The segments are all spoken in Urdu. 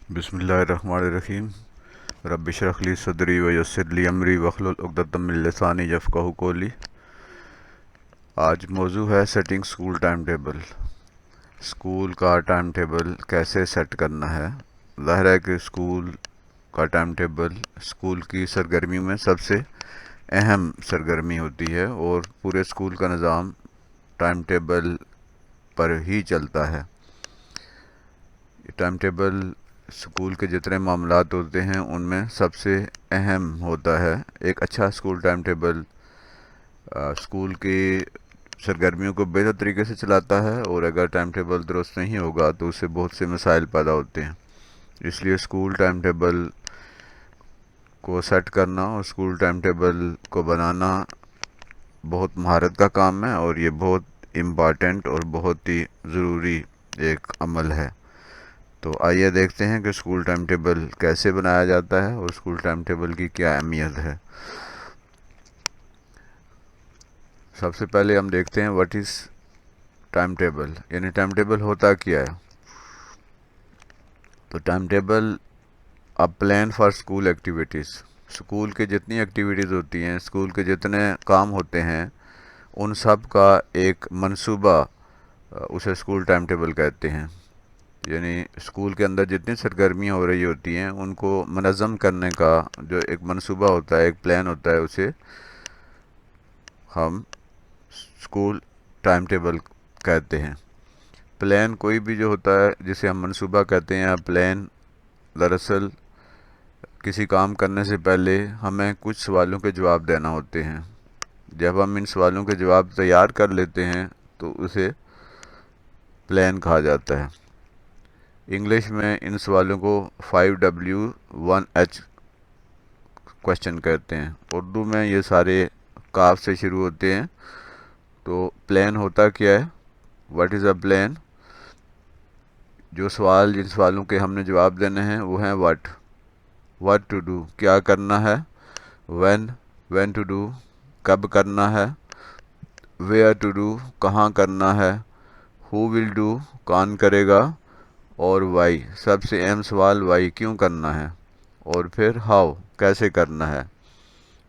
بسم اللہ الرحمن الرحیم۔ رب اشرح لی صدری ویسر لی امری واحلل عقدۃ من لسانی یفقہوا قولی۔ آج موضوع ہے setting school time table. School کا ٹائم ٹیبل کیسے سیٹ کرنا ہے۔ ظاہر ہے کہ اسکول کا ٹائم ٹیبل اسکول کی سرگرمیوں میں سب سے اہم سرگرمی ہوتی ہے اور پورے اسکول کا نظام ٹائم ٹیبل پر ہی چلتا ہے۔ ٹائم ٹیبل اسکول کے جتنے معاملات ہوتے ہیں ان میں سب سے اہم ہوتا ہے۔ ایک اچھا اسکول ٹائم ٹیبل اسکول کی سرگرمیوں کو بہتر طریقے سے چلاتا ہے، اور اگر ٹائم ٹیبل درست نہیں ہوگا تو اس سے بہت سے مسائل پیدا ہوتے ہیں۔ اس لیے اسکول ٹائم ٹیبل کو سیٹ کرنا اور اسکول ٹائم ٹیبل کو بنانا بہت مہارت کا کام ہے، اور یہ بہت امپارٹنٹ اور بہت ہی ضروری ایک عمل ہے۔ تو آئیے دیکھتے ہیں کہ اسکول ٹائم ٹیبل کیسے بنایا جاتا ہے اور اسکول ٹائم ٹیبل کی کیا اہمیت ہے۔ سب سے پہلے ہم دیکھتے ہیں واٹ از ٹائم ٹیبل، یعنی ٹائم ٹیبل ہوتا کیا ہے۔ تو time table a plan for school activities, school کے جتنی ایکٹیویٹیز ہوتی ہیں، اسکول کے جتنے کام ہوتے ہیں، ان سب کا ایک منصوبہ اسے اسکول ٹائم ٹیبل کہتے ہیں۔ یعنی اسکول کے اندر جتنی سرگرمیاں ہو رہی ہوتی ہیں ان کو منظم کرنے کا جو ایک منصوبہ ہوتا ہے، ایک پلان ہوتا ہے، اسے ہم اسکول ٹائم ٹیبل کہتے ہیں۔ پلان کوئی بھی جو ہوتا ہے جسے ہم منصوبہ کہتے ہیں، پلان دراصل کسی کام کرنے سے پہلے ہمیں کچھ سوالوں کے جواب دینا ہوتے ہیں۔ جب ہم ان سوالوں کے جواب تیار کر لیتے ہیں تو اسے پلان کہا جاتا ہے۔ انگلش میں ان سوالوں کو 5W1H کوشچن کہتے ہیں۔ اردو میں یہ سارے کاف سے شروع ہوتے ہیں۔ تو پلان ہوتا کیا ہے؟ What is a plan? جو سوال جن سوالوں کے ہم نے جواب دینے ہیں وہ ہیں واٹ ٹو ڈو، کیا کرنا ہے، وین ٹو ڈو، کب کرنا ہے، ویئر ٹو ڈو، کہاں کرنا ہے، ہو ول ڈو، کون کرے گا، اور وائی، سب سے اہم سوال وائی، کیوں کرنا ہے، اور پھر ہاؤ، کیسے کرنا ہے۔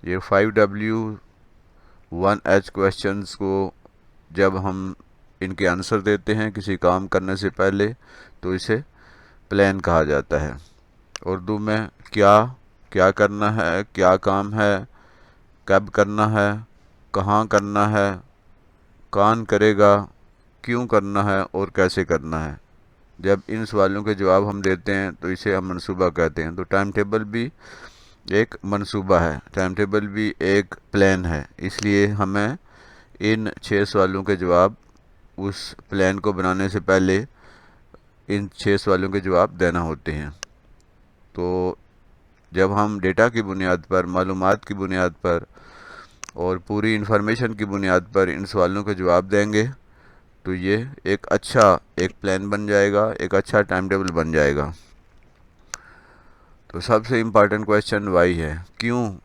یہ 5W1H کویشچنز کو جب ہم ان کے آنسر دیتے ہیں کسی کام کرنے سے پہلے تو اسے پلان کہا جاتا ہے۔ اردو میں کیا کرنا ہے، کیا کام ہے، کب کرنا ہے، کہاں کرنا ہے، کون کرے گا، کیوں کرنا ہے، اور کیسے کرنا ہے۔ جب ان سوالوں کے جواب ہم دیتے ہیں تو اسے ہم منصوبہ کہتے ہیں۔ تو ٹائم ٹیبل بھی ایک منصوبہ ہے، ٹائم ٹیبل بھی ایک پلان ہے۔ اس لیے ہمیں ان 6 سوالوں کے جواب اس پلان کو بنانے سے پہلے ان 6 سوالوں کے جواب دینا ہوتے ہیں۔ تو جب ہم ڈیٹا کی بنیاد پر، معلومات کی بنیاد پر اور پوری انفارمیشن کی بنیاد پر ان سوالوں کے جواب دیں گے تو یہ ایک پلان بن جائے گا، ایک اچھا ٹائم ٹیبل بن جائے گا۔ تو سب سے امپارٹنٹ کویشچن وائی ہے، کیوں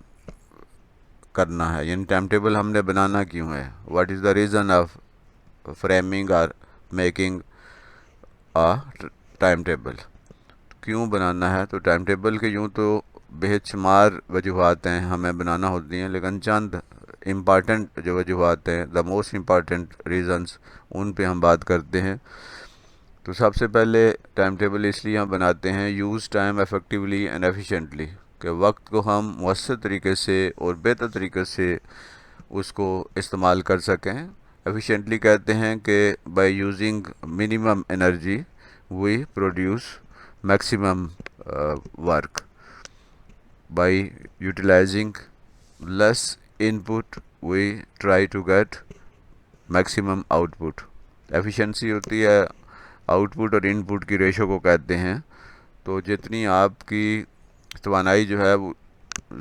کرنا ہے، یعنی ٹائم ٹیبل ہم نے بنانا کیوں ہے۔ What is the reason of framing اور میکنگ ٹائم ٹیبل، کیوں بنانا ہے۔ تو ٹائم ٹیبل کے یوں تو بے شمار وجوہات ہیں ہمیں بنانا ہوتی ہیں، لیکن چند امپارٹنٹ جو وجوہات ہیں، دا موسٹ امپارٹنٹ ریزنز، ان پہ ہم بات کرتے ہیں۔ تو سب سے پہلے ٹائم ٹیبل اس لیے ہم بناتے ہیں، use time effectively and efficiently, کہ وقت کو ہم مؤثر طریقے سے اور بہتر طریقے سے اس کو استعمال کر سکیں۔ ایفیشینٹلی کہتے ہیں کہ by using minimum energy we produce maximum work, by utilizing less input we try to get maximum output. Efficiency ہوتی ہے آؤٹ پٹ اور ان پٹ کی ریشو کو کہتے ہیں۔ تو جتنی آپ کی توانائی جو ہے وہ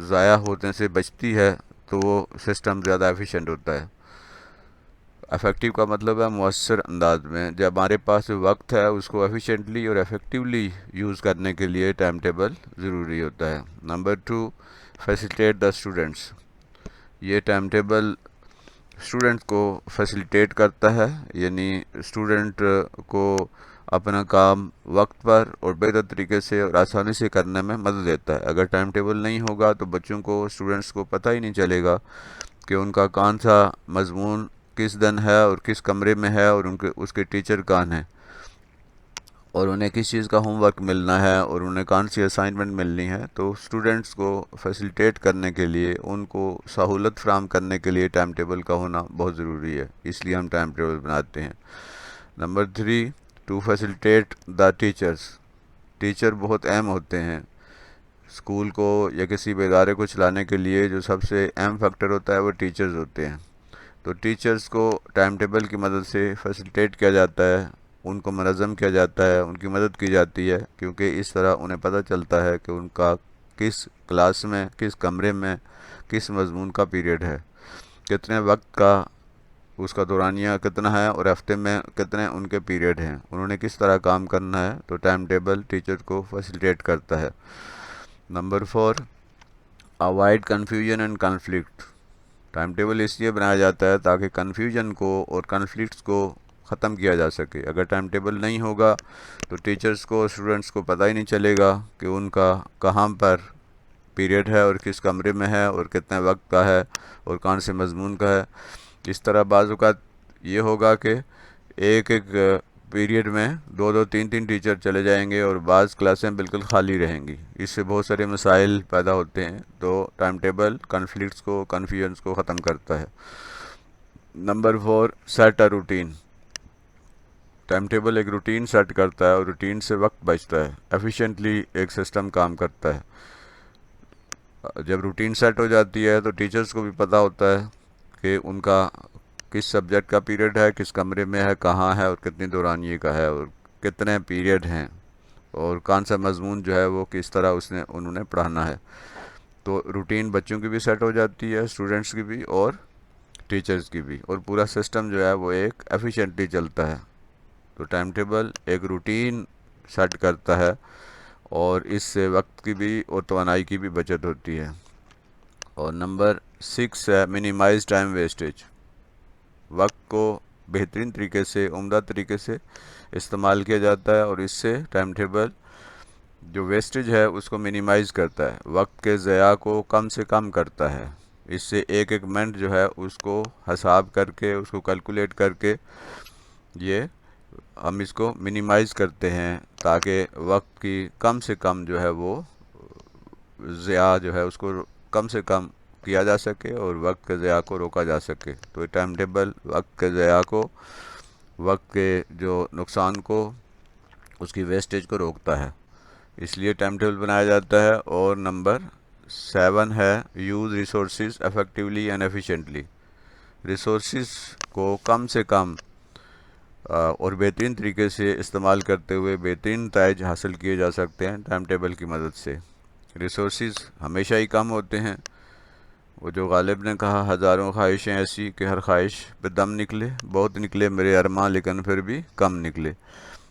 ضائع ہونے سے بچتی ہے تو وہ سسٹم زیادہ ایفیشینٹ ہوتا ہے۔ افیکٹو کا مطلب ہے مؤثر انداز میں، جب ہمارے پاس وقت ہے اس کو ایفیشینٹلی اور ایفیکٹولی یوز کرنے کے لیے ٹائم ٹیبل ضروری ہوتا ہے۔ نمبر 2، فیسیلیٹیٹ دا اسٹوڈنٹس، یہ ٹائم ٹیبل اسٹوڈنٹ کو فیسیلیٹیٹ کرتا ہے، یعنی اسٹوڈنٹ کو اپنا کام وقت پر اور بہتر طریقے سے اور آسانی سے کرنے میں مدد دیتا ہے۔ اگر ٹائم ٹیبل نہیں ہوگا تو بچوں کو، اسٹوڈنٹس کو پتہ ہی نہیں چلے گا کہ ان کا کون سا مضمون کس دن ہے اور کس کمرے میں ہے، اور اس کے ٹیچر کون ہیں، اور انہیں کس چیز کا ہوم ورک ملنا ہے، اور انہیں کون سی اسائنمنٹ ملنی ہے۔ تو اسٹوڈنٹس کو فیسیلیٹیٹ کرنے کے لیے، ان کو سہولت فراہم کرنے کے لیے ٹائم ٹیبل کا ہونا بہت ضروری ہے، اس لیے ہم ٹائم ٹیبل بناتے ہیں۔ Number 3، to facilitate the teachers. Teacher بہت اہم ہوتے ہیں۔ اسکول کو یا کسی بھی ادارے کو چلانے کے لیے جو سب سے اہم فیکٹر ہوتا ہے وہ ٹیچرز ہوتے ہیں۔ تو ٹیچرز کو ٹائم ٹیبل کی مدد سے فیسیلیٹیٹ کیا جاتا ہے، ان کو منظم کیا جاتا ہے، ان کی مدد کی جاتی ہے، کیونکہ اس طرح انہیں پتہ چلتا ہے کہ ان کا کس کلاس میں، کس کمرے میں، کس مضمون کا پیریڈ ہے، کتنے وقت کا اس کا دورانیہ کتنا ہے، اور ہفتے میں کتنے ان کے پیریڈ ہیں، انہوں نے کس طرح کام کرنا ہے۔ تو ٹائم ٹیبل ٹیچر کو فیسیلیٹیٹ کرتا ہے۔ Number 4، avoid confusion and conflict. Time table اس لیے بنایا جاتا ہے تاکہ کنفیوژن کو اور کنفلکٹس کو ختم کیا جا سکے۔ اگر ٹائم ٹیبل نہیں ہوگا تو ٹیچرز کو، اسٹوڈنٹس کو پتہ ہی نہیں چلے گا کہ ان کا کہاں پر پیریڈ ہے، اور کس کمرے میں ہے، اور کتنے وقت کا ہے، اور کون سے مضمون کا ہے۔ اس طرح بعض اوقات یہ ہوگا کہ ایک پیریڈ میں 2 3 ٹیچر چلے جائیں گے، اور بعض کلاسیں بالکل خالی رہیں گی۔ اس سے بہت سارے مسائل پیدا ہوتے ہیں۔ تو ٹائم ٹیبل کنفلکٹس کو، کنفیوژنس کو ختم کرتا ہے۔ Number 4، set a routine. Time table ایک روٹین سیٹ کرتا ہے، اور روٹین سے وقت بچتا ہے، ایفیشینٹلی ایک سسٹم کام کرتا ہے۔ جب روٹین سیٹ ہو جاتی ہے تو ٹیچرز کو بھی پتہ ہوتا ہے کہ ان کا کس سبجیکٹ کا پیریڈ ہے، کس کمرے میں ہے، کہاں ہے، اور کتنی دورانیے کا ہے، اور کتنے پیریڈ ہیں، اور کون سا مضمون جو ہے وہ کس طرح انہوں نے پڑھانا ہے۔ تو روٹین بچوں کی بھی سیٹ ہو جاتی ہے، اسٹوڈنٹس کی بھی اور ٹیچرز کی بھی، اور پورا سسٹم جو ہے وہ ایک ایفیشینٹلی چلتا ہے۔ تو ٹائم ٹیبل ایک روٹین سیٹ کرتا ہے، اور اس سے وقت کی بھی اور توانائی کی بھی بچت ہوتی ہے۔ اور نمبر 6 ہے منیمائز ٹائم ویسٹیج۔ وقت کو بہترین طریقے سے، عمدہ طریقے سے استعمال کیا جاتا ہے، اور اس سے ٹائم ٹیبل جو ویسٹیج ہے اس کو منیمائز کرتا ہے، وقت کے ضیاع کو کم سے کم کرتا ہے۔ اس سے ایک ایک منٹ جو ہے اس کو حساب کر کے، اس کو کیلکولیٹ کر کے، یہ ہم اس کو منیمائز کرتے ہیں تاکہ وقت کی کم سے کم جو ہے وہ ضیاع جو ہے اس کو کم سے کم کیا جا سکے، اور وقت کے ضیاع کو روکا جا سکے۔ تو ٹائم ٹیبل وقت کے ضیاع کو، وقت کے جو نقصان کو، اس کی ویسٹیج کو روکتا ہے، اس لیے ٹائم ٹیبل بنایا جاتا ہے۔ اور نمبر 7 ہے use resources effectively and efficiently. Resources کو کم سے کم اور بہترین طریقے سے استعمال کرتے ہوئے بہترین نتائج حاصل کیے جا سکتے ہیں ٹائم ٹیبل کی مدد سے۔ ریسورسز ہمیشہ ہی کم ہوتے ہیں۔ وہ جو غالب نے کہا، ہزاروں خواہشیں ایسی کہ ہر خواہش پہ دم نکلے، بہت نکلے میرے ارماں لیکن پھر بھی کم نکلے۔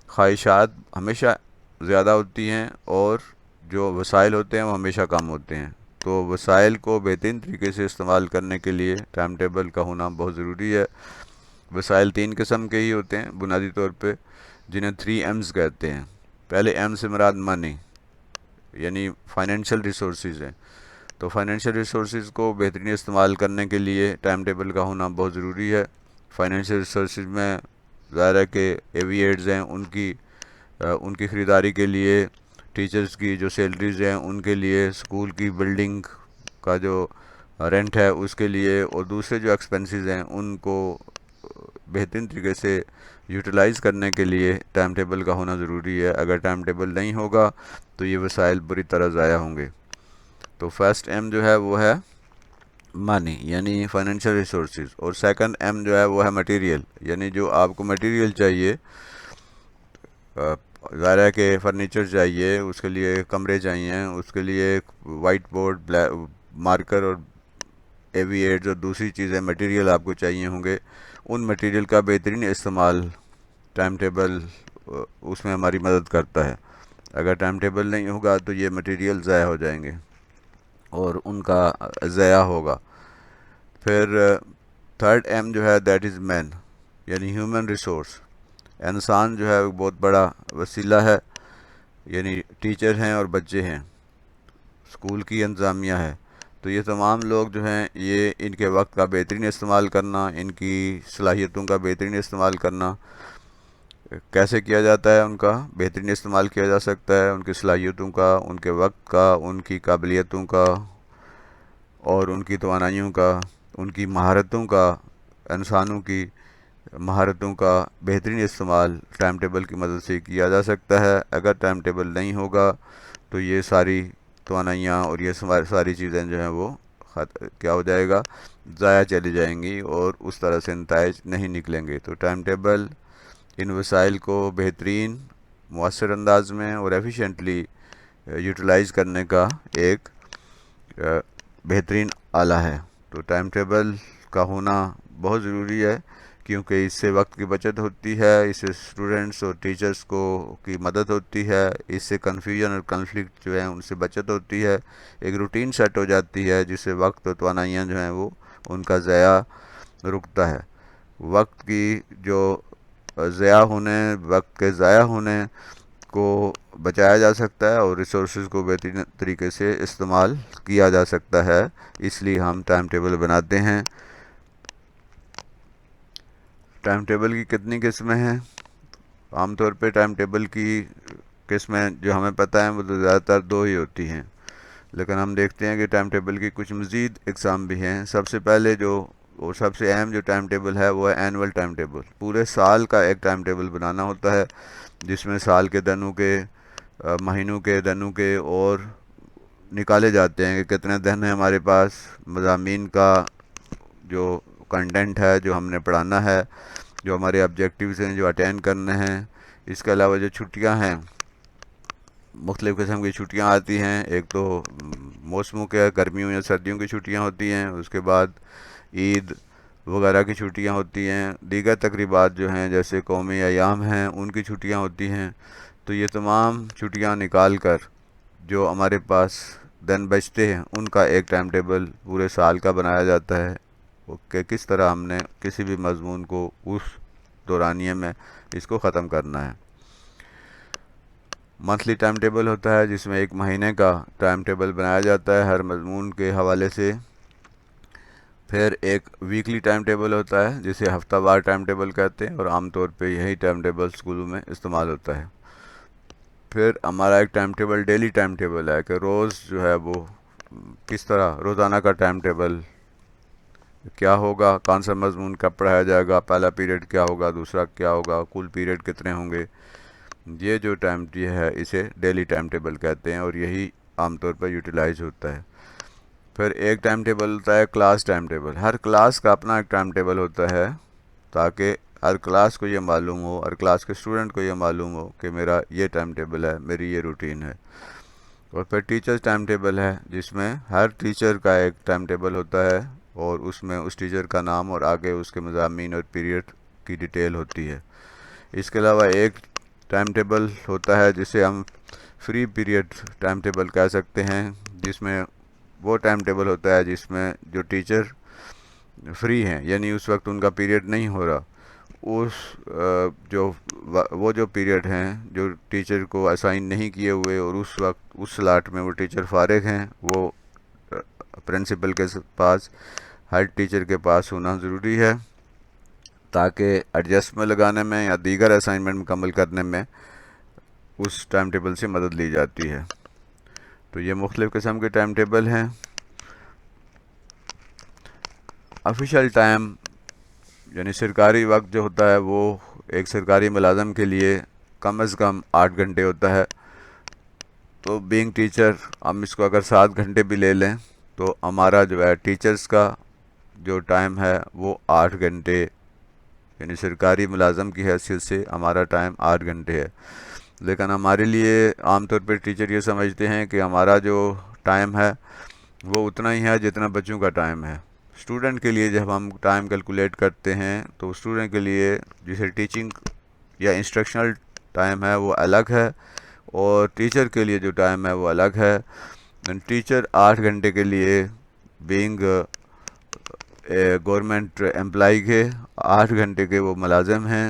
خواہشات ہمیشہ زیادہ ہوتی ہیں، اور جو وسائل ہوتے ہیں وہ ہمیشہ کم ہوتے ہیں۔ تو وسائل کو بہترین طریقے سے استعمال کرنے کے لیے ٹائم ٹیبل کا ہونا بہت ضروری ہے۔ وسائل 3 قسم کے ہی ہوتے ہیں بنیادی طور پہ، جنہیں 3 M's کہتے ہیں۔ پہلے ایم سے مراد منی، یعنی فائنینشیل ریسورسز ہیں۔ تو فائنینشیل ریسورسز کو بہترین استعمال کرنے کے لیے ٹائم ٹیبل کا ہونا بہت ضروری ہے۔ فائنینشیل ریسورسز میں ظاہر ہے کہ ایویئرز ہیں، ان کی خریداری کے لیے، ٹیچرز کی جو سیلریز ہیں ان کے لیے، اسکول کی بلڈنگ کا جو رینٹ ہے اس کے لیے، اور دوسرے جو ایکسپنسز ہیں ان کو بہترین طریقے سے یوٹیلائز کرنے کے لیے ٹائم ٹیبل کا ہونا ضروری ہے۔ اگر ٹائم ٹیبل نہیں ہوگا تو یہ وسائل بری طرح ضائع ہوں گے۔ تو فرسٹ ایم جو ہے وہ ہے منی، یعنی فائنینشیل ریسورسز، اور سیکنڈ ایم جو ہے وہ ہے مٹیریل، یعنی جو آپ کو مٹیریل چاہیے، ظاہر ہے کہ فرنیچر چاہیے، اس کے لیے کمرے چاہیے، اس کے لیے وائٹ بورڈ، مارکر اور ایویئرز اور دوسری چیزیں مٹیریل آپ کو چاہیے ہوں گے۔ ان مٹیریل کا بہترین استعمال ٹائم ٹیبل اس میں ہماری مدد کرتا ہے۔ اگر ٹائم ٹیبل نہیں ہوگا تو یہ مٹیریل ضائع ہو جائیں گے اور ان کا ضیاع ہوگا۔ پھر تھرڈ ایم جو ہے دیٹ از مین، یعنی ہیومن ریسورس۔ انسان جو ہے بہت بڑا وسیلہ ہے، یعنی ٹیچر ہیں اور بچے ہیں، اسکول کی انتظامیہ ہے. تو یہ تمام لوگ جو ہیں یہ ان کے وقت کا بہترین استعمال کرنا، ان کی صلاحیتوں کا بہترین استعمال کرنا. کیسے کیا جاتا ہے؟ ان کا بہترین استعمال کیا جا سکتا ہے ان کی صلاحیتوں کا، ان کے وقت کا، ان کی قابلیتوں کا اور ان کی توانائیوں کا، ان کی مہارتوں کا. انسانوں کی مہارتوں کا بہترین استعمال ٹائم ٹیبل کی مدد سے کیا جا سکتا ہے. اگر ٹائم ٹیبل نہیں ہوگا تو یہ ساری توانائیاں اور یہ ساری چیزیں جو ہیں وہ کیا ہو جائے گا، ضائع چلی جائیں گی اور اس طرح سے نتائج نہیں نکلیں گے. تو ٹائم ٹیبل ان وسائل کو بہترین، مؤثر انداز میں اور ایفیشینٹلی یوٹیلائز کرنے کا ایک بہترین آلہ ہے. تو ٹائم ٹیبل کا ہونا بہت ضروری ہے، کیونکہ اس سے وقت کی بچت ہوتی ہے، اس سے اسٹوڈنٹس اور ٹیچرز کو کی مدد ہوتی ہے، اس سے کنفیوژن اور کنفلکٹ جو ہیں ان سے بچت ہوتی ہے، ایک روٹین سیٹ ہو جاتی ہے جس سے وقت اور توانائیاں جو ہیں وہ ان کا ضیاع رکتا ہے. وقت کی جو ضیاع ہونے، وقت کے ضائع ہونے کو بچایا جا سکتا ہے اور ریسورسز کو بہترین طریقے سے استعمال کیا جا سکتا ہے. اس لیے ہم ٹائم ٹیبل بناتے ہیں. ٹائم ٹیبل کی کتنی قسمیں ہیں؟ عام طور پہ ٹائم ٹیبل کی قسمیں جو ہمیں پتہ ہیں وہ تو زیادہ تر دو ہی ہوتی ہیں، لیکن ہم دیکھتے ہیں کہ ٹائم ٹیبل کی کچھ مزید اقسام بھی ہیں. سب سے پہلے جو اور سب سے اہم جو ٹائم ٹیبل ہے وہ ہے اینول ٹائم ٹیبل. پورے سال کا ایک ٹائم ٹیبل بنانا ہوتا ہے جس میں سال کے دنوں کے، مہینوں کے دنوں کے اور نکالے جاتے ہیں کہ کتنے دن ہیں ہمارے پاس، مضامین کا جو کنٹینٹ ہے جو ہم نے پڑھانا ہے، جو ہمارے آبجیکٹیوز ہیں جو اٹینڈ کرنے ہیں. اس کے علاوہ جو چھٹیاں ہیں، مختلف قسم کی چھٹیاں آتی ہیں. ایک تو موسموں کے گرمیوں یا سردیوں کی چھٹیاں ہوتی ہیں، اس کے بعد عید وغیرہ کی چھٹیاں ہوتی ہیں، دیگر تقریبات جو ہیں جیسے قومی ایام ہیں ان کی چھٹیاں ہوتی ہیں. تو یہ تمام چھٹیاں نکال کر جو ہمارے پاس دن بچتے ہیں ان کا ایک ٹائم ٹیبل پورے سال کا بنایا جاتا ہے کہ کس طرح ہم نے کسی بھی مضمون کو اس دورانیے میں اس کو ختم کرنا ہے. منتھلی ٹائم ٹیبل ہوتا ہے جس میں ایک مہینے کا ٹائم ٹیبل بنایا جاتا ہے ہر مضمون کے حوالے سے. پھر ایک ویکلی ٹائم ٹیبل ہوتا ہے جسے ہفتہ وار ٹائم ٹیبل کہتے ہیں اور عام طور پہ یہی ٹائم ٹیبل اسکولوں میں استعمال ہوتا ہے. پھر ہمارا ایک time table daily time table ہے کہ روز جو ہے وہ کس طرح روزانہ کا ٹائم ٹیبل کیا ہوگا، کون سا مضمون کب پڑھایا جائے گا، پہلا پیریڈ کیا ہوگا، دوسرا کیا ہوگا، کل پیریڈ کتنے ہوں گے. یہ جو ٹائم ہے اسے ڈیلی ٹائم ٹیبل کہتے ہیں اور یہی عام طور پر یوٹیلائز ہوتا ہے. پھر ایک ٹائم ٹیبل ہوتا ہے کلاس ٹائم ٹیبل. ہر کلاس کا اپنا ایک ٹائم ٹیبل ہوتا ہے تاکہ ہر کلاس کو یہ معلوم ہو، ہر کلاس کے اسٹوڈنٹ کو یہ معلوم ہو کہ میرا یہ ٹائم ٹیبل ہے، میری یہ روٹین ہے. اور پھر ٹیچرز ٹائم ٹیبل ہے جس میں ہر ٹیچر کا ایک ٹائم ٹیبل ہوتا ہے اور اس میں اس ٹیچر کا نام اور آگے اس کے مضامین اور پیریڈ کی ڈیٹیل ہوتی ہے. اس کے علاوہ ایک ٹائم ٹیبل ہوتا ہے جسے ہم فری پیریڈ ٹائم ٹیبل کہہ سکتے ہیں، جس میں وہ ٹائم ٹیبل ہوتا ہے جس میں جو ٹیچر فری ہیں، یعنی اس وقت ان کا پیریڈ نہیں ہو رہا، اس وہ جو پیریڈ ہیں جو ٹیچر کو اسائن نہیں کیے ہوئے اور اس وقت اس سلاٹ میں وہ ٹیچر فارغ ہیں، وہ پرنسپل کے پاس، ہیڈ ٹیچر کے پاس ہونا ضروری ہے تاکہ ایڈجسٹمنٹ لگانے میں یا دیگر اسائنمنٹ مکمل کرنے میں اس ٹائم ٹیبل سے مدد لی جاتی ہے. تو یہ مختلف قسم کے ٹائم ٹیبل ہیں. آفیشیل ٹائم یعنی سرکاری وقت جو ہوتا ہے وہ ایک سرکاری ملازم کے لیے کم از کم 8 گھنٹے ہوتا ہے. تو بینگ ٹیچر ہم اس کو اگر 7 گھنٹے بھی لے لیں تو ہمارا جو ہے ٹیچرز کا جو ٹائم ہے وہ 8 گھنٹے، یعنی سرکاری ملازم کی حیثیت سے ہمارا ٹائم 8 گھنٹے ہے. لیکن ہمارے لیے عام طور پہ ٹیچر یہ سمجھتے ہیں کہ ہمارا جو ٹائم ہے وہ اتنا ہی ہے جتنا بچوں کا ٹائم ہے. اسٹوڈنٹ کے لیے جب ہم ٹائم کیلکولیٹ کرتے ہیں تو اسٹوڈنٹ کے لیے جسے ٹیچنگ یا انسٹرکشنل ٹائم ہے وہ الگ ہے اور ٹیچر کے لیے جو ٹائم ہے وہ الگ ہے. ٹیچر 8 گھنٹے کے لیے بینگ گورنمنٹ امپلائی کے 8 گھنٹے کے وہ ملازم ہیں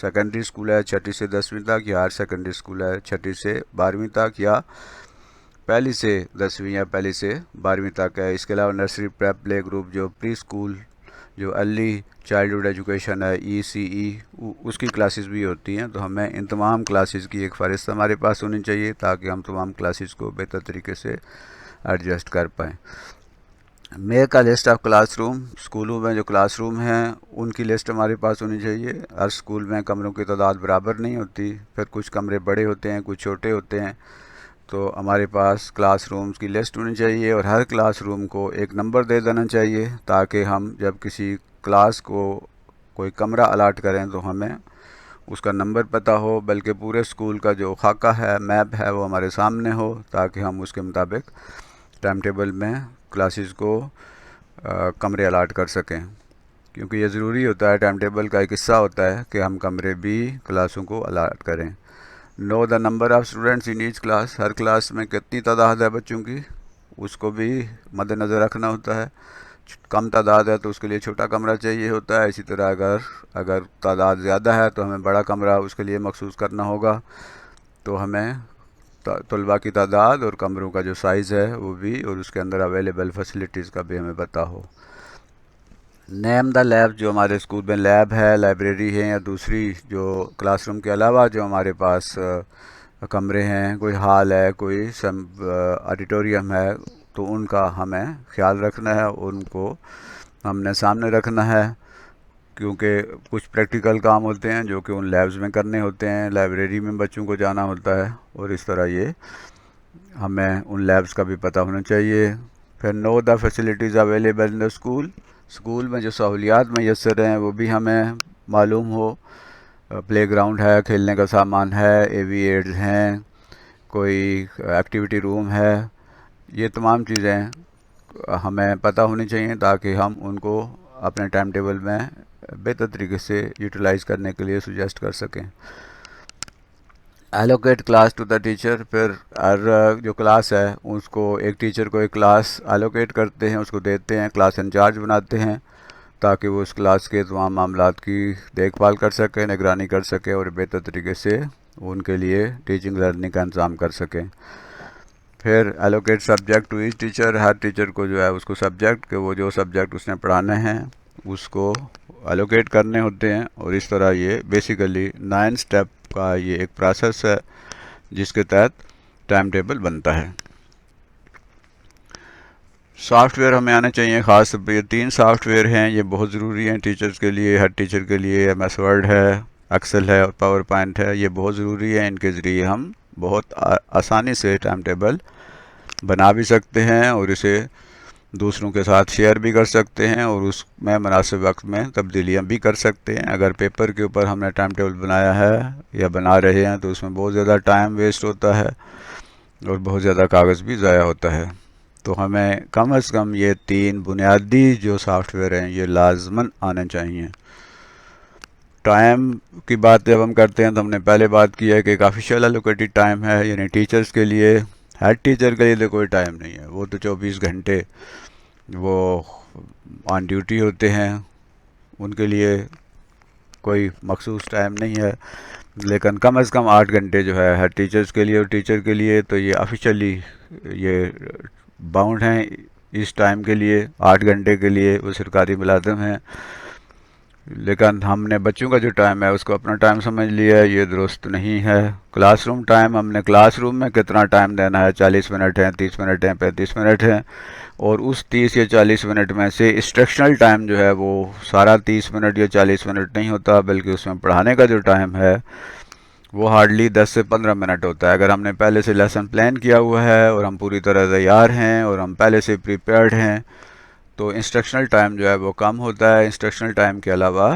سیکنڈری اسکول ہے 6ٹھی سے 10ویں تک، یا ہائر سیکنڈری اسکول ہے 6ٹھی سے 12ویں تک، یا پہلی سے 10ویں یا پہلی سے 12ویں تک ہے۔ اس کے علاوہ نرسری، پریپ، پلے گروپ، جو پری اسکول، جو ارلی چائلڈہڈ ایجوکیشن ہے ECE، اس کی کلاسز بھی ہوتی ہیں۔ تو ہمیں ان تمام کلاسز کی ایک فہرست ہمارے پاس ہونی چاہیے تاکہ ہم تمام کلاسز کو بہتر طریقے سے ایڈجسٹ کر پائیں۔ Make a list of class room, اسکولوں میں جو کلاس روم ہیں ان کی لسٹ ہمارے پاس ہونی چاہیے۔ ہر اسکول میں کمروں کی تعداد برابر نہیں ہوتی، پھر کچھ کمرے بڑے ہوتے ہیں، کچھ چھوٹے ہوتے ہیں، تو ہمارے پاس کلاس رومز کی لسٹ ہونی چاہیے، اور ہر کلاس روم کو ایک نمبر دے دینا چاہیے تاکہ ہم جب کسی کلاس کو کوئی کمرہ الاٹ کریں تو ہمیں اس کا نمبر پتہ ہو، بلکہ پورے اسکول کا جو خاکہ ہے، میپ ہے، وہ ہمارے سامنے ہو تاکہ ہم اس کے مطابق ٹائم ٹیبل میں کلاسز کو کمرے الاٹ کر سکیں، کیونکہ یہ ضروری ہوتا ہے، ٹائم ٹیبل کا ایک حصہ ہوتا ہے کہ ہم کمرے بھی کلاسوں کو الاٹ کریں۔ Know the number of students in each class, ہر کلاس میں کتنی تعداد ہے بچوں کی، اس کو بھی مد نظر رکھنا ہوتا ہے۔ کم تعداد ہے تو اس کے لیے چھوٹا کمرہ چاہیے ہوتا ہے، اسی طرح اگر تعداد زیادہ ہے تو ہمیں بڑا کمرہ اس کے لیے مخصوص کرنا ہوگا۔ تو ہمیں طلباء کی تعداد اور کمروں کا جو سائز ہے وہ بھی، اور اس کے اندر اویلیبل فیسلٹیز کا بھی ہمیں پتہ ہو۔ نیم دا لیب، جو ہمارے اسکول میں لیب ہے، لائبریری ہے، یا دوسری جو کلاس روم کے علاوہ جو ہمارے پاس کمرے ہیں، کوئی ہال ہے، کوئی آڈیٹوریم ہے، تو ان کا ہمیں خیال رکھنا ہے، ان کو ہم نے سامنے رکھنا ہے، کیونکہ کچھ پریکٹیکل کام ہوتے ہیں جو کہ ان لیبز میں کرنے ہوتے ہیں، لائبریری میں بچوں کو جانا ہوتا ہے، اور اس طرح یہ ہمیں ان لیبز کا بھی پتہ ہونا چاہیے۔ پھر know the facilities available in the school, school میں جو سہولیات میسر ہیں وہ بھی ہمیں معلوم ہو۔ پلے گراؤنڈ ہے، کھیلنے کا سامان ہے، AV ایڈز ہیں، کوئی ایکٹیویٹی روم ہے، یہ تمام چیزیں ہمیں پتہ ہونی چاہیے تاکہ ہم ان کو اپنے ٹائم ٹیبل میں بہتر طریقے سے یوٹیلائز کرنے کے لیے سجیسٹ کر سکیں۔ Allocate class to the teacher, پھر ہر جو کلاس ہے اس کو ایک ٹیچر کو ایک کلاس ایلوکیٹ کرتے ہیں، اس کو دیتے ہیں، کلاس انچارج بناتے ہیں تاکہ وہ اس کلاس کے تمام معاملات کی دیکھ بھال کر سکیں، نگرانی کر سکیں، اور بہتر طریقے سے ان کے لیے ٹیچنگ لرننگ کا انتظام کر سکیں۔ پھر allocate subject to each teacher, ہر ٹیچر کو جو ہے اس کو سبجیکٹ، کہ وہ جو سبجیکٹ اس نے پڑھانے ہیں اس کو ایلوکیٹ کرنے ہوتے ہیں، اور اس طرح یہ بیسیکلی 9 اسٹیپ کا یہ ایک پروسیس ہے جس کے تحت ٹائم ٹیبل بنتا ہے۔ سافٹ ویئر ہمیں آنے چاہیے، خاص طور پہ یہ 3 سافٹ ویئر ہیں، یہ بہت ضروری ہیں ٹیچرز کے لیے، ہر ٹیچر کے لیے۔ MS ورڈ ہے، ایکسل ہے، اور پاور پوائنٹ ہے، یہ بہت ضروری ہے، ان کے ذریعے ہم بہت آسانی سے ٹائم ٹیبل بنا بھی سکتے ہیں، اور اسے دوسروں کے ساتھ شیئر بھی کر سکتے ہیں، اور اس میں مناسب وقت میں تبدیلیاں بھی کر سکتے ہیں۔ اگر پیپر کے اوپر ہم نے ٹائم ٹیبل بنایا ہے یا بنا رہے ہیں تو اس میں بہت زیادہ ٹائم ویسٹ ہوتا ہے اور بہت زیادہ کاغذ بھی ضائع ہوتا ہے۔ تو ہمیں کم از کم یہ 3 بنیادی جو سافٹ ویئر ہیں یہ لازماً آنے چاہیے۔ ٹائم کی بات جب ہم کرتے ہیں تو ہم نے پہلے بات کی ہے کہ ایک آفیشیل الوکیٹڈ ٹائم ہے، یعنی ٹیچرز کے لیے، ہیڈ ٹیچر کے لیے تو کوئی ٹائم نہیں ہے، وہ تو 24 گھنٹے وہ آن ڈیوٹی ہوتے ہیں، ان کے لیے کوئی مخصوص ٹائم نہیں ہے، لیکن کم از کم 8 گھنٹے جو ہے ہر ٹیچرز کے لیے، اور ٹیچر کے لیے تو یہ آفیشیلی یہ باؤنڈ ہیں اس ٹائم کے لیے، 8 گھنٹے کے لیے وہ سرکاری ملازم ہیں۔ لیکن ہم نے بچوں کا جو ٹائم ہے اس کو اپنا ٹائم سمجھ لیا ہے، یہ درست نہیں ہے۔ کلاس روم ٹائم، ہم نے کلاس روم میں کتنا ٹائم دینا ہے، 40 منٹ ہیں، 30 منٹ ہیں، 35 منٹ ہیں، اور اس 30 یا 40 منٹ میں سے انسٹرکشنل ٹائم جو ہے وہ سارا 30 منٹ یا 40 منٹ نہیں ہوتا، بلکہ اس میں پڑھانے کا جو ٹائم ہے وہ ہارڈلی 10 سے 15 منٹ ہوتا ہے۔ اگر ہم نے پہلے سے لیسن پلان کیا ہوا ہے اور ہم پوری طرح تیار ہیں اور ہم پہلے سے پریپیئرڈ ہیں تو انسٹرکشنل ٹائم جو ہے وہ کم ہوتا ہے۔ انسٹرکشنل ٹائم کے علاوہ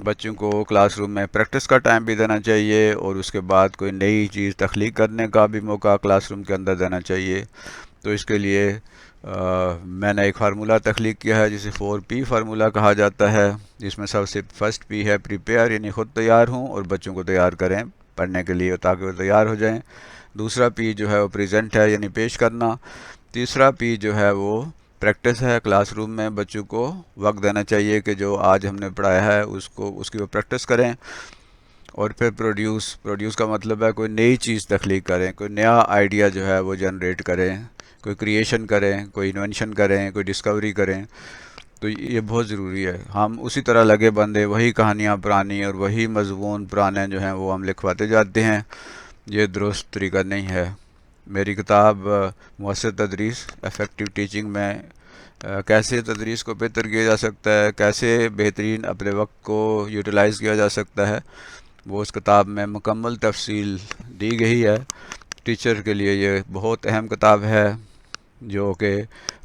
بچوں کو کلاس روم میں پریکٹس کا ٹائم بھی دینا چاہیے، اور اس کے بعد کوئی نئی چیز تخلیق کرنے کا بھی موقع کلاس روم کے اندر دینا چاہیے۔ تو اس کے لیے میں نے ایک فارمولہ تخلیق کیا ہے جسے 4P فارمولہ کہا جاتا ہے، جس میں سب سے فرسٹ P ہے پریپیئر، یعنی خود تیار ہوں اور بچوں کو تیار کریں پڑھنے کے لیے تاکہ وہ تیار ہو جائیں۔ دوسرا P جو ہے وہ پریزنٹ ہے، یعنی پیش کرنا۔ تیسرا P جو ہے وہ پریکٹس ہے، کلاس روم میں بچوں کو وقت دینا چاہیے کہ جو آج ہم نے پڑھایا ہے اس کی وہ پریکٹس کریں۔ اور پھر پروڈیوس کا مطلب ہے کوئی نئی چیز تخلیق کریں، کوئی نیا آئیڈیا جو ہے وہ جنریٹ کریں، کوئی کریشن کریں، کوئی انوینشن کریں، کوئی ڈسکوری کریں. تو یہ بہت ضروری ہے. ہم اسی طرح لگے بندے وہی کہانیاں پرانی اور وہی مضمون پرانے جو ہیں وہ ہم لکھواتے جاتے ہیں. یہ درست طریقہ نہیں ہے. میری کتاب مؤثر تدریس افیکٹو ٹیچنگ میں کیسے تدریس کو بہتر کیا جا سکتا ہے، کیسے بہترین اپنے وقت کو یوٹیلائز کیا جا سکتا ہے، وہ اس کتاب میں مکمل تفصیل دی گئی ہے. ٹیچر کے لیے یہ بہت اہم کتاب ہے جو کہ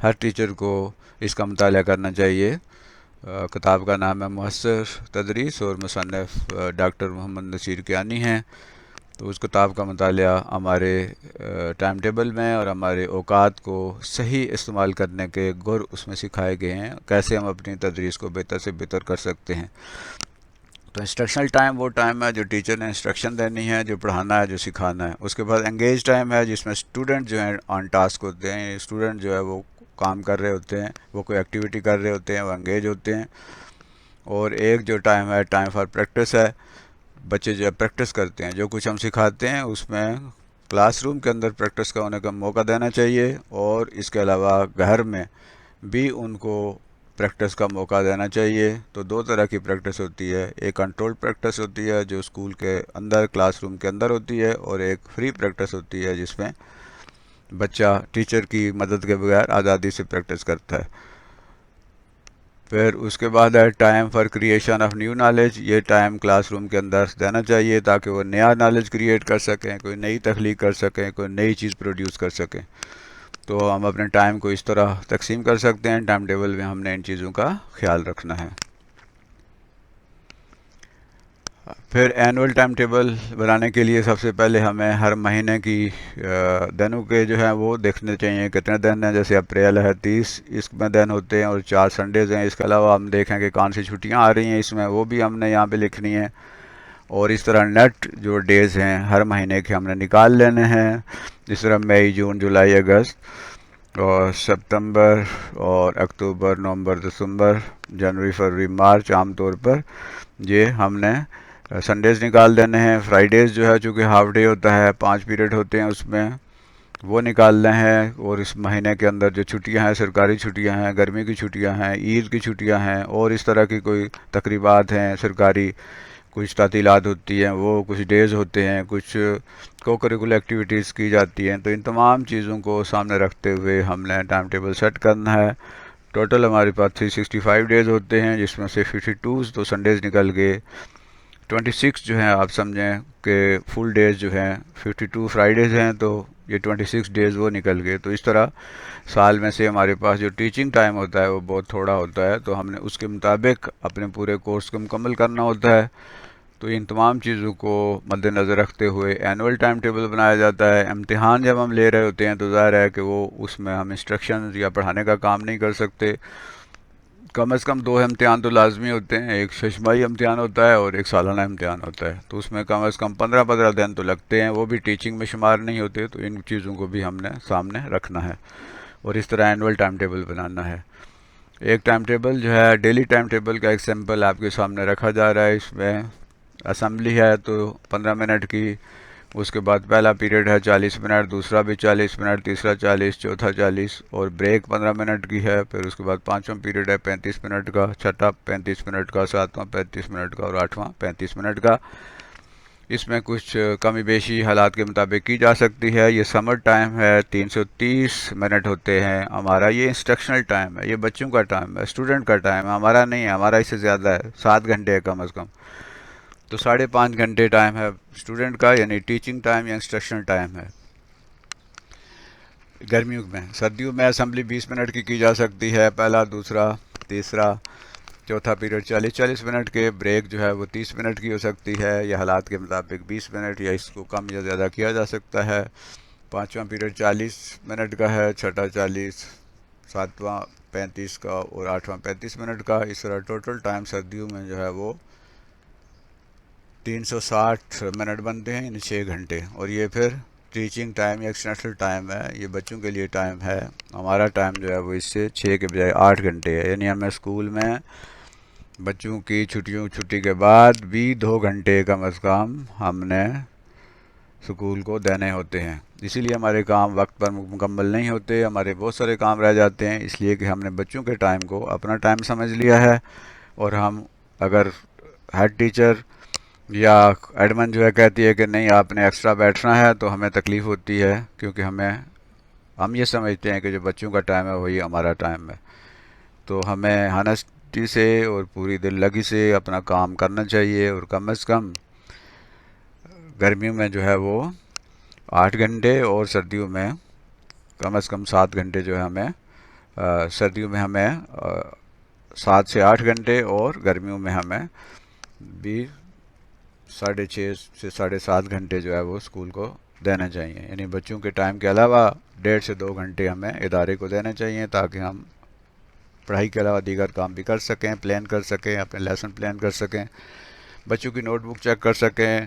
ہر ٹیچر کو اس کا مطالعہ کرنا چاہیے. کتاب کا نام ہے مؤثر تدریس اور مصنف ڈاکٹر محمد نصیر کیانی ہیں. تو اس کتاب کا مطالعہ ہمارے ٹائم ٹیبل میں اور ہمارے اوقات کو صحیح استعمال کرنے کے گر اس میں سکھائے گئے ہیں، کیسے ہم اپنی تدریس کو بہتر سے بہتر کر سکتے ہیں. تو انسٹرکشنل ٹائم وہ ٹائم ہے جو ٹیچر نے انسٹرکشن دینی ہے، جو پڑھانا ہے، جو سکھانا ہے. اس کے بعد انگیج ٹائم ہے جس میں اسٹوڈنٹ جو ہیں آن ٹاسک ہوتے ہیں، اسٹوڈنٹ جو ہے وہ کام کر رہے ہوتے ہیں، وہ کوئی ایکٹیویٹی کر رہے ہوتے ہیں، وہ انگیج ہوتے ہیں. اور ایک جو ٹائم ہے ٹائم فار پریکٹس ہے، بچے جو ہے پریکٹس کرتے ہیں، جو کچھ ہم سکھاتے ہیں اس میں کلاس روم کے اندر پریکٹس کا ہونے کا موقع دینا چاہیے، اور اس کے علاوہ گھر میں بھی ان کو پریکٹس کا موقع دینا چاہیے. تو دو طرح کی پریکٹس ہوتی ہے، ایک کنٹرول پریکٹس ہوتی ہے جو اسکول کے اندر کلاس روم کے اندر ہوتی ہے، اور ایک فری پریکٹس ہوتی ہے جس میں بچہ ٹیچر کی مدد کے بغیر آزادی سے پریکٹس کرتا ہے. پھر اس کے بعد ہے time for creation of new knowledge. یہ ٹائم کلاس روم کے اندر دینا چاہیے تاکہ وہ نیا نالج کریٹ کر سکیں، کوئی نئی تخلیق کر سکیں، کوئی نئی چیز پروڈیوس کر سکیں. تو ہم اپنے ٹائم کو اس طرح تقسیم کر سکتے ہیں. ٹائم ٹیبل میں ہم نے ان چیزوں کا خیال رکھنا ہے. پھر اینول ٹائم ٹیبل بنانے کے لیے سب سے پہلے ہمیں ہر مہینے کی دنوں کے جو ہیں وہ دیکھنے چاہیے کتنے دن ہیں. جیسے اپریل ہے 30، اس میں دن ہوتے ہیں اور 4 سنڈیز ہیں. اس کے علاوہ ہم دیکھیں کہ کون سی چھٹیاں آ رہی ہیں اس میں، وہ بھی ہم نے یہاں پہ لکھنی ہے. اور اس طرح نیٹ جو ڈیز ہیں ہر مہینے کے ہم نے نکال لینے ہیں. جس طرح مئی، جون، جولائی، اگست اور ستمبر اور اکتوبر، نومبر، دسمبر، جنوری، فروری، مارچ عام طور پر یہ ہم نے سنڈیز نکال دینے ہیں. فرائیڈیز جو ہے چونکہ ہاف ڈے ہوتا ہے، 5 پیریڈ ہوتے ہیں اس میں، وہ نکالنے ہیں. اور اس مہینے کے اندر جو چھٹیاں ہیں، سرکاری چھٹیاں ہیں، گرمی کی چھٹیاں ہیں، عید کی چھٹیاں ہیں، اور اس طرح کی کوئی تقریبات ہیں سرکاری، کچھ تعطیلات ہوتی ہیں، وہ کچھ ڈیز ہوتے ہیں، کچھ کو کریکولر ایکٹیویٹیز کی جاتی ہیں. تو ان تمام چیزوں کو سامنے رکھتے ہوئے ہم نے ٹائم ٹیبل سیٹ کرنا ہے. ٹوٹل ہمارے پاس 365 ڈیز ہوتے ہیں جس میں سے 52 تو سنڈیز نکل گئے. 26 جو ہیں آپ سمجھیں کہ فل ڈیز جو ہیں، 52 فرائیڈیز ہیں تو یہ 26 ڈیز وہ نکل گئے. تو اس طرح سال میں سے ہمارے پاس جو ٹیچنگ ٹائم ہوتا ہے وہ بہت تھوڑا ہوتا ہے، تو ہم نے اس کے مطابق اپنے پورے کورس کو مکمل کرنا ہوتا ہے. تو ان تمام چیزوں کو مد نظر رکھتے ہوئے اینول ٹائم ٹیبل بنایا جاتا ہے. امتحان جب ہم لے رہے ہوتے ہیں تو ظاہر ہے کہ وہ اس میں ہم انسٹرکشن یا پڑھانے کا کام نہیں کر سکتے. کم از کم 2 امتحان تو لازمی ہوتے ہیں، ایک ششماہی امتحان ہوتا ہے اور ایک سالانہ امتحان ہوتا ہے. تو اس میں کم از کم 15 دن تو لگتے ہیں، وہ بھی ٹیچنگ میں شمار نہیں ہوتے. تو ان چیزوں کو بھی ہم نے سامنے رکھنا ہے اور اس طرح اینول ٹائم ٹیبل بنانا ہے. ایک ٹائم ٹیبل جو ہے ڈیلی ٹائم ٹیبل کا ایک سیمپل آپ کے سامنے رکھا جا رہا ہے. اس میں اسمبلی ہے تو 15 منٹ کی، اس کے بعد پہلا پیریڈ ہے 40 منٹ، دوسرا بھی 40 منٹ، تیسرا 40، چوتھا 40، اور بریک 15 منٹ کی ہے. پھر اس کے بعد پانچواں پیریڈ ہے 35 منٹ کا، چھٹا 35 منٹ کا، ساتواں 35 منٹ کا اور آٹھواں 35 منٹ کا. اس میں کچھ کمی بیشی حالات کے مطابق کی جا سکتی ہے. یہ سمر ٹائم ہے، 330 منٹ ہوتے ہیں ہمارا. یہ انسٹرکشنل ٹائم ہے، یہ بچوں کا ٹائم ہے، اسٹوڈنٹ کا ٹائم ہے، ہمارا نہیں ہے. ہمارا اس سے زیادہ ہے، 7 گھنٹے ہے کم از کم. تو 5.5 گھنٹے ٹائم ہے اسٹوڈنٹ کا، یعنی ٹیچنگ ٹائم یا انسٹرکشنل ٹائم ہے گرمیوں میں. سردیوں میں اسمبلی 20 منٹ کی جا سکتی ہے، پہلا، دوسرا، تیسرا، چوتھا پیریڈ 40 منٹ کے. بریک جو ہے وہ 30 منٹ کی ہو سکتی ہے، یا حالات کے مطابق 20 منٹ یا اس کو کم یا زیادہ کیا جا سکتا ہے. پانچواں پیریڈ 40 منٹ کا ہے، چھٹا 40، ساتواں 35 کا اور آٹھواں 35 منٹ کا. اس طرح ٹوٹل ٹائم سردیوں میں جو ہے وہ 360 منٹ بنتے ہیں، یعنی 6 گھنٹے. اور یہ پھر ٹیچنگ ٹائم یا ایکسٹرنل ٹائم ہے، یہ بچوں کے لیے ٹائم ہے. ہمارا ٹائم جو ہے وہ اس سے 6 کے بجائے 8 گھنٹے ہے، یعنی ہمیں اسکول میں بچوں کی چھٹی کے بعد بھی 2 گھنٹے کم از کم ہم نے اسکول کو دینے ہوتے ہیں. اسی لیے ہمارے کام وقت پر مکمل نہیں ہوتے، ہمارے بہت سارے کام رہ جاتے ہیں، اس لیے کہ ہم نے بچوں کے ٹائم کو اپنا ٹائم سمجھ لیا ہے. اور ہم اگر ہیڈ ٹیچر یا ایڈمن جو ہے کہتی ہے کہ نہیں آپ نے ایکسٹرا بیٹھنا ہے تو ہمیں تکلیف ہوتی ہے، کیونکہ ہم یہ سمجھتے ہیں کہ جو بچوں کا ٹائم ہے وہی ہمارا ٹائم ہے. تو ہمیں ہانسٹی سے اور پوری دل لگی سے اپنا کام کرنا چاہیے، اور کم از کم گرمیوں میں جو ہے وہ 8 گھنٹے اور سردیوں میں کم از کم 7 گھنٹے جو ہے ہمیں سردیوں میں ہمیں 7 سے 8 گھنٹے، اور گرمیوں میں ہمیں بھی 6.5 سے 7.5 گھنٹے جو ہے وہ اسکول کو دینا چاہیے. یعنی بچوں کے ٹائم کے علاوہ 1.5 سے 2 گھنٹے ہمیں ادارے کو دینے چاہیے، تاکہ ہم پڑھائی کے علاوہ دیگر کام بھی کر سکیں، پلان کر سکیں، اپنے لیسن پلان کر سکیں، بچوں کی نوٹ بک چیک کر سکیں،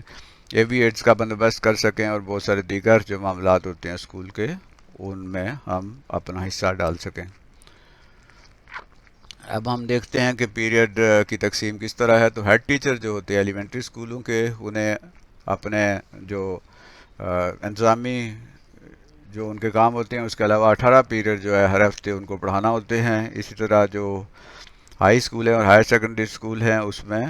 اے بی ایڈس کا بندوبست کر سکیں، اور بہت سارے دیگر جو معاملات ہوتے ہیں اسکول کے ان میں ہم اپنا حصہ ڈال سکیں. اب ہم دیکھتے ہیں کہ پیریڈ کی تقسیم کس طرح ہے. تو ہیڈ ٹیچر جو ہوتے ہیں ایلیمنٹری اسکولوں کے، انہیں اپنے جو انتظامی جو ان کے کام ہوتے ہیں اس کے علاوہ 18 پیریڈ جو ہے ہر ہفتے ان کو پڑھانا ہوتے ہیں. اسی طرح جو ہائی اسکول ہیں اور ہائر سیکنڈری اسکول ہیں اس میں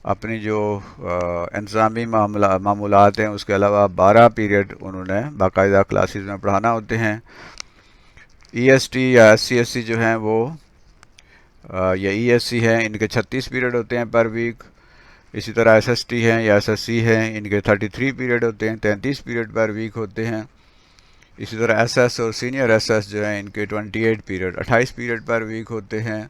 اپنی جو انتظامی معمولات ہیں اس کے علاوہ 12 پیریڈ انہوں نے باقاعدہ کلاسز میں پڑھانا ہوتے ہیں. ای ایس ٹی یا ایس سی ایس سی جو ہیں وہ یا ای ایس سی ہیں، ان کے 36 پیریڈ ہوتے ہیں پر ویک. اسی طرح ایس ایس ٹی ہیں یا ایس ایس سی ہیں، ان کے 33 پیریڈ ہوتے ہیں، 33 پیریڈ پر ویک ہوتے ہیں. اسی طرح ایس ایس اور سینئر ایس ایس جو ہیں ان کے 28 پیریڈ 28 پیریڈ پر ویک ہوتے ہیں.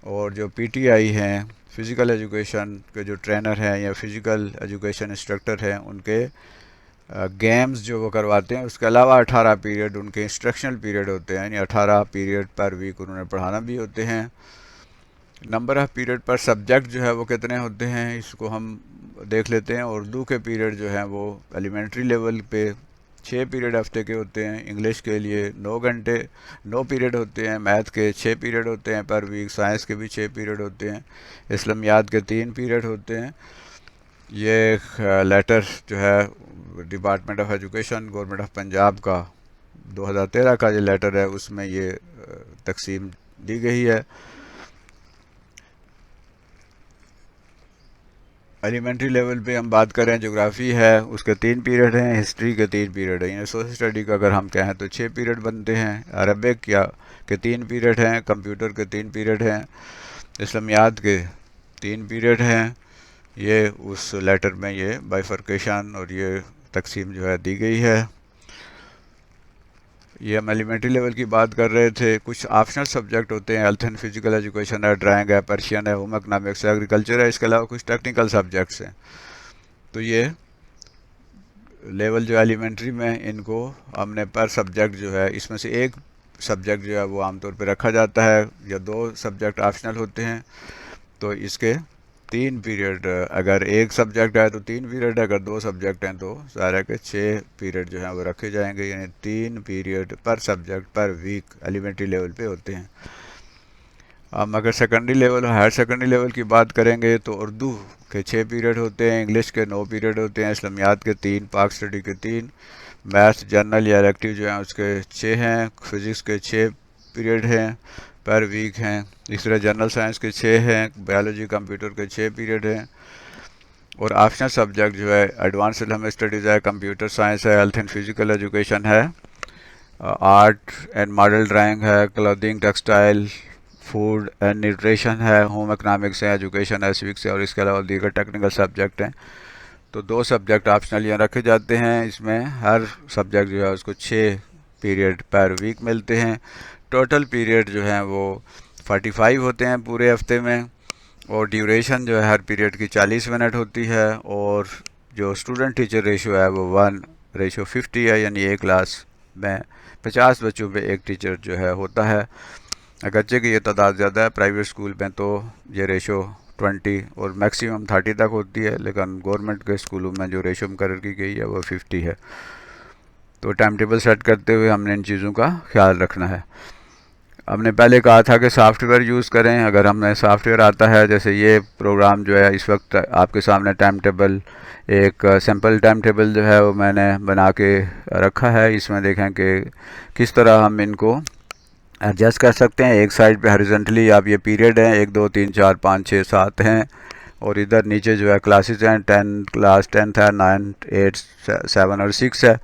اور جو پی ٹی آئی ہیں، فزیکل ایجوکیشن کے جو ٹرینر ہیں یا فزیکل ایجوکیشن انسٹرکٹر ہیں، ان کے گیمز جو وہ کرواتے ہیں اس کے علاوہ 18 پیریڈ ان کے انسٹرکشنل پیریڈ ہوتے ہیں. یعنی 18 پیریڈ پر ویک انہوں نے پڑھانا بھی ہوتے ہیں. Number of period per subject جو ہے وہ کتنے ہوتے ہیں اس کو ہم دیکھ لیتے ہیں. اردو کے پیریڈ جو ہیں وہ ایلیمنٹری لیول پہ 6 پیریڈ ہفتے کے ہوتے ہیں. انگلش کے لیے 9 پیریڈ ہوتے ہیں. میتھ کے 6 پیریڈ ہوتے ہیں پر ویک. سائنس کے بھی 6 پیریڈ ہوتے ہیں. اسلامیات کے 3 پیریڈ ہوتے ہیں. یہ لیٹر جو ہے department of education government of Punjab کا 2013 کا جو لیٹر ہے اس میں یہ تقسیم دی گئی ہے. ایلیمنٹری لیول پہ ہم بات کریں جغرافی ہے اس کے 3 پیریڈ ہیں، ہسٹری کے 3 پیریڈ ہیں. یعنی سوشل اسٹڈی کا اگر ہم کہیں تو 6 پیریڈ بنتے ہیں. عربک کے 3 پیریڈ ہیں. کمپیوٹر کے 3 پیریڈ ہیں. اسلامیات کے 3 پیریڈ ہیں. یہ اس لیٹر میں یہ بائیفرکیشن اور یہ تقسیم جو ہے دی گئی ہے. یہ ہم ایلیمنٹری لیول کی بات کر رہے تھے. کچھ آپشنل سبجیکٹ ہوتے ہیں، ہیلتھ اینڈ فزیکل ایجوکیشن ہے، ڈرائنگ ہے، پرشین ہے، ہوم اکنامکس ہے، ایگریکلچر ہے. اس کے علاوہ کچھ ٹیکنیکل سبجیکٹس ہیں. تو یہ لیول جو ایلیمنٹری میں ان کو ہم نے پر سبجیکٹ جو ہے اس میں سے ایک سبجیکٹ جو ہے وہ عام طور پہ رکھا جاتا ہے، یا 2 سبجیکٹ آپشنل ہوتے ہیں. تو اس کے 3 پیریڈ، اگر ایک سبجیکٹ ہے تو 3 پیریڈ، اگر 2 سبجیکٹ ہیں تو ظاہر ہے کہ 6 پیریڈ جو ہیں وہ رکھے جائیں گے. یعنی 3 period per subject per week elementary level پہ ہوتے ہیں. ہم اگر سیکنڈری لیول اور ہائر سیکنڈری لیول کی بات کریں گے تو اردو کے 6 پیریڈ ہوتے ہیں، انگلش کے 9 پیریڈ ہوتے ہیں، اسلامیات کے 3، پاک اسٹڈی کے 3، میتھ جنرل یا الیکٹیو جو ہیں اس کے 6 ہیں، فزکس کے 6 پیریڈ ہیں پر ویک ہیں. اس طرح جنرل سائنس کے 6 ہیں، بایولوجی کمپیوٹر کے 6 پیریڈ ہیں. اور آپشنل سبجیکٹ جو ہے ایڈوانس علم اسٹڈیز ہے، کمپیوٹر سائنس ہے، ہیلتھ اینڈ فزیکل ایجوکیشن ہے، آرٹ اینڈ ماڈل ڈرائنگ ہے، clothing textile, food and nutrition ہے، ہوم اکنامکس ہے، ایجوکیشن ہے، سوکس ہے، اور اس کے علاوہ دیگر ٹیکنیکل سبجیکٹ ہیں. تو 2 سبجیکٹ آپشنل یہاں رکھے جاتے ہیں. اس میں ہر سبجیکٹ جو ہے اس کو 6 پیریڈ پر ویک ملتے ہیں. ٹوٹل پیریڈ جو ہیں وہ 45 ہوتے ہیں پورے ہفتے میں. اور ڈیوریشن جو ہے ہر پیریڈ کی 40 منٹ ہوتی ہے. اور جو اسٹوڈنٹ ٹیچر ریشو ہے وہ 1:50 ہے. یعنی ایک کلاس میں 50 بچوں پہ ایک ٹیچر جو ہے ہوتا ہے. اگرچہ کہ یہ تعداد زیادہ ہے، پرائیویٹ اسکول میں تو یہ ریشو 20 اور میکسیمم 30 تک ہوتی ہے، لیکن گورنمنٹ کے اسکولوں میں جو ریشو مقرر کی گئی ہے وہ 50 ہے. تو ٹائم ٹیبل سیٹ کرتے ہوئے ہم نے ان چیزوں کا خیال رکھنا ہے. ہم نے پہلے کہا تھا کہ سافٹ ویئر یوز کریں. اگر ہمیں سافٹ ویئر آتا ہے، جیسے یہ پروگرام جو ہے اس وقت آپ کے سامنے ٹائم ٹیبل، ایک سمپل ٹائم ٹیبل جو ہے وہ میں نے بنا کے رکھا ہے. اس میں دیکھیں کہ کس طرح ہم ان کو ایڈجسٹ کر سکتے ہیں. ایک سائڈ پہ ہاریزنٹلی آپ یہ پیریڈ ہیں 1 2 3 4 5 6 7 ہیں، اور ادھر نیچے جو ہے کلاسز ہیں. 10 کلاس 10th ہے، 9 8 7 اور 6 ہے.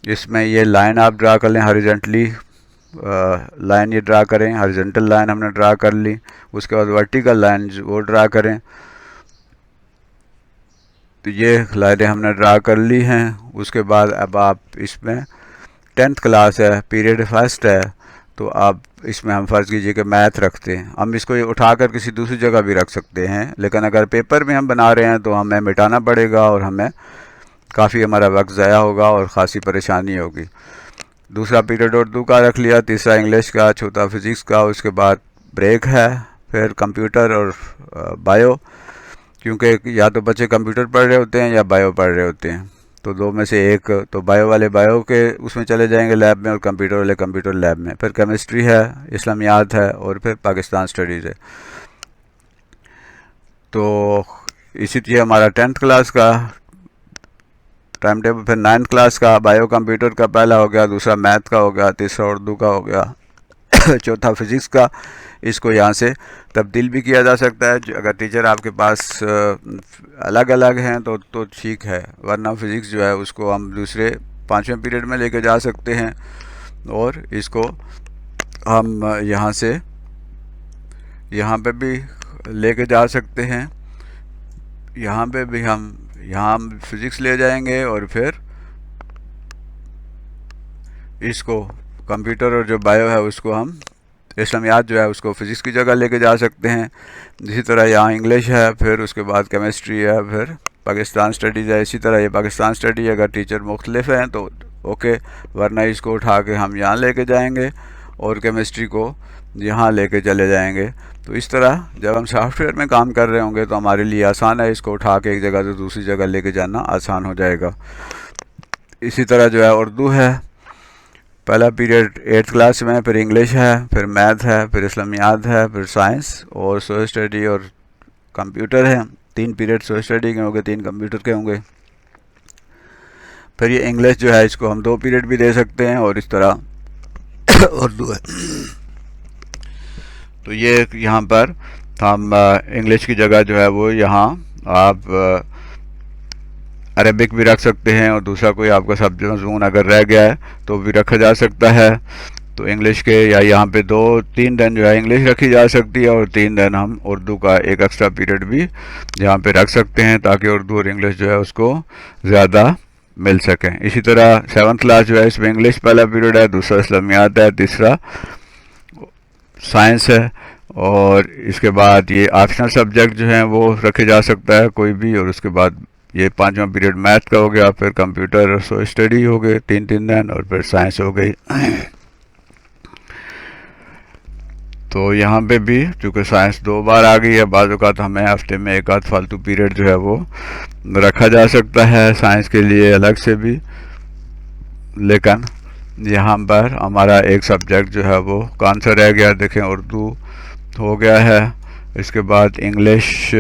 اس میں یہ لائن آپ ڈرا کر لیں ہاریزنٹلی، لائن یہ ڈرا کریں. ہاریزنٹل لائن ہم نے ڈرا کر لی. اس کے بعد ورٹیکل لائن وہ ڈرا کریں. تو یہ لائنیں ہم نے ڈرا کر لی ہیں. اس کے بعد اب آپ اس میں 10th کلاس ہے، پیریڈ فرسٹ ہے، تو آپ اس میں ہم فرض کیجئے کہ میتھ رکھتے ہیں. ہم اس کو اٹھا کر کسی دوسری جگہ بھی رکھ سکتے ہیں، لیکن اگر پیپر میں ہم بنا رہے ہیں تو ہمیں مٹانا پڑے گا اور ہمیں کافی ہمارا وقت ضائع ہوگا اور خاصی پریشانی ہوگی. دوسرا پیریڈ اردو کا رکھ لیا، تیسرا انگلش کا، چوتھا فزکس کا. اس کے بعد بریک ہے، پھر کمپیوٹر اور بایو، کیونکہ یا تو بچے کمپیوٹر پڑھ رہے ہوتے ہیں یا بایو پڑھ رہے ہوتے ہیں. تو دو میں سے ایک، تو بایو والے بایو کے اس میں چلے جائیں گے لیب میں، اور کمپیوٹر والے کمپیوٹر لیب میں. پھر کیمسٹری ہے، اسلامیات ہے، اور پھر پاکستان سٹڈیز ہے. تو اسی طرح ہمارا 10th کلاس کا ٹائم ٹیبل. پھر 9th کلاس کا بایو کمپیوٹر کا پہلا ہو گیا، دوسرا میتھ کا ہو گیا، تیسرا اردو کا ہو گیا، چوتھا فزکس کا. اس کو یہاں سے تبدیل بھی کیا جا سکتا ہے. اگر ٹیچر آپ کے پاس الگ الگ ہیں تو ٹھیک ہے، ورنہ فزکس جو ہے اس کو ہم دوسرے 5ویں پیریڈ میں لے کے جا سکتے ہیں، اور اس کو ہم یہاں سے یہاں پہ بھی لے کے جا سکتے ہیں. یہاں پہ بھی ہم یہاں فزکس لے جائیں گے، اور پھر اس کو کمپیوٹر اور جو بایو ہے اس کو ہم اسلامیات جو ہے اس کو فزکس کی جگہ لے کے جا سکتے ہیں. اسی طرح یہاں انگلش ہے، پھر اس کے بعد کیمسٹری ہے، پھر پاکستان سٹڈیز ہے. اسی طرح یہ پاکستان سٹڈی اگر ٹیچر مختلف ہیں تو اوکے، ورنہ اس کو اٹھا کے ہم یہاں لے کے جائیں گے اور کیمسٹری کو یہاں لے کے چلے جائیں گے. تو اس طرح جب ہم سافٹ ویئر میں کام کر رہے ہوں گے تو ہمارے لیے آسان ہے، اس کو اٹھا کے ایک جگہ سے دوسری جگہ لے کے جانا آسان ہو جائے گا. اسی طرح جو ہے اردو ہے، پہلا پیریڈ 8th کلاس میں، پھر انگلش ہے، پھر میتھ ہے، پھر اسلامیات ہے، پھر سائنس اور سوشل اسٹڈی اور کمپیوٹر ہے. 3 پیریڈ سوشل اسٹڈی کے ہوں گے، 3 کمپیوٹر کے ہوں گے. پھر یہ انگلش جو ہے اس کو ہم 2 پیریڈ بھی دے سکتے ہیں، اور اس طرح اردو ہے. تو یہ یہاں پر ہم انگلش کی جگہ جو ہے وہ یہاں آپ عربک بھی رکھ سکتے ہیں، اور دوسرا کوئی آپ کا سبجیکٹ مضمون اگر رہ گیا ہے تو بھی رکھا جا سکتا ہے. تو انگلش کے یا یہاں پہ 2-3 دن جو ہے انگلش رکھی جا سکتی ہے، اور 3 دن ہم اردو کا ایک ایکسٹرا پیریڈ بھی یہاں پہ رکھ سکتے ہیں، تاکہ اردو اور انگلش جو ہے اس کو زیادہ مل سکیں. اسی طرح 7th کلاس جو ہے اس میں انگلش پہلا پیریڈ ہے، دوسرا اسلامیات ہے، تیسرا سائنس ہے، اور اس کے بعد یہ آپشنل سبجیکٹ جو ہیں وہ رکھے جا سکتا ہے کوئی بھی. اور اس کے بعد یہ 5واں پیریڈ میتھ کا ہو گیا، پھر کمپیوٹر اور سوشل اسٹڈی ہو گئے 3 دن، اور پھر سائنس ہو گئی. تو یہاں پہ بھی چونکہ سائنس 2 بار آ گئی ہے، بعض اوقات ہمیں ہفتے میں ایک آدھ فالتو پیریڈ جو ہے وہ رکھا جا سکتا ہے سائنس کے لیے الگ سے بھی. لیکن یہاں پر ہمارا ایک سبجیکٹ جو ہے وہ کون سا رہ گیا؟ دیکھیں اردو ہو گیا ہے، اس کے بعد انگلش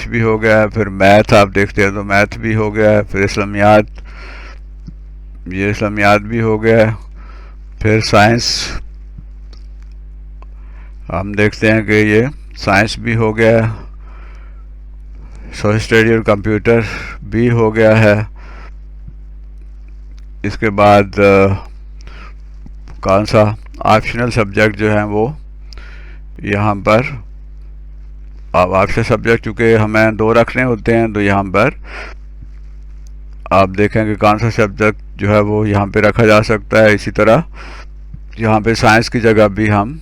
بھی ہو گیا ہے، پھر میتھ آپ دیکھتے ہیں تو میتھ بھی ہو گیا ہے، پھر اسلامیات بھی ہو گیا ہے، پھر سائنس ہم دیکھتے ہیں کہ یہ سائنس بھی ہو گیا ہے، سوشل اسٹڈی اور کمپیوٹر بھی ہو گیا ہے. اس کے بعد کون سا آپشنل سبجیکٹ جو ہیں وہ یہاں پر، اب آپشنل سبجیکٹ چونکہ ہمیں 2 رکھنے ہوتے ہیں، تو یہاں پر آپ دیکھیں کہ کون سا سبجیکٹ جو ہے وہ یہاں پہ رکھا جا سکتا ہے. اسی طرح یہاں پہ سائنس کی جگہ بھی ہم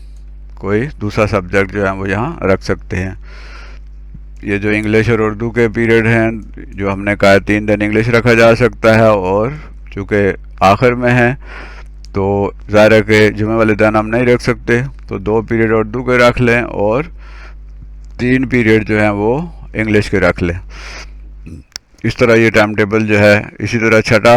کوئی دوسرا سبجیکٹ جو ہے وہ یہاں رکھ سکتے ہیں. یہ جو انگلش اور اردو کے پیریڈ ہیں جو ہم نے کہا 3 دن انگلش رکھا جا سکتا ہے، اور چونکہ آخر میں ہیں تو ظاہر ہے کہ جمعہ والے دن ہم نہیں رکھ سکتے، تو 2 پیریڈ اردو کے رکھ لیں اور 3 پیریڈ جو ہیں وہ انگلش کے رکھ لیں. اس طرح یہ ٹائم ٹیبل جو ہے. اسی طرح چھٹا